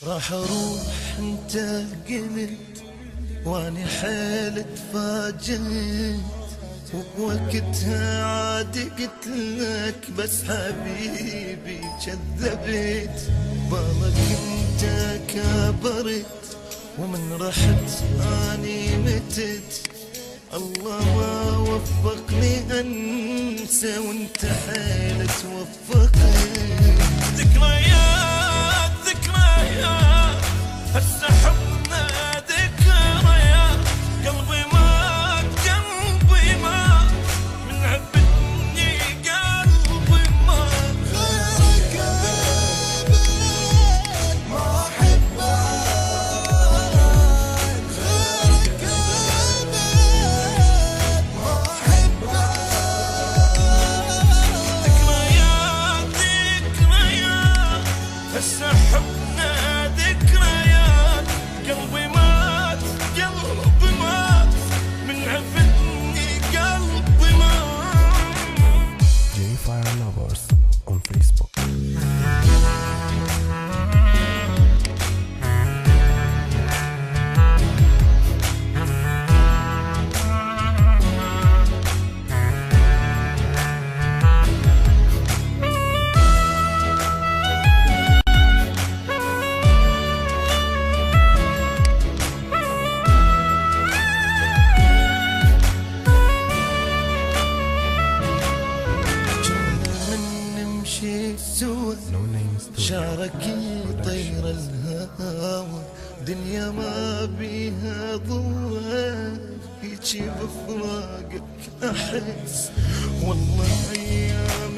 راح اروح انت قلت واني حيل تفاجئت، وبوقتها عادي قلت لك بس حبيبي كذبت. بالك انت كبرت ومن رحت اني متت. الله ما وفقني انسى وانت حيل توفقني. ذكريات ذكريات هسه حبنا ذكريات. قلبي مات قلبي مات من عبدني قلبي مات. غيرك ابد ما احبك، غيرك ابد ما احبك. ذكريات ذكريات هسه حبنا ذكريات. قلبي مات قلبي مات من عبدني قلبي مات. J Fire Lovers on Facebook. سوى No names to شعرك يطير الهوى. دنيا ما بيها ضوء هيجي بفراقك احس. والله ايام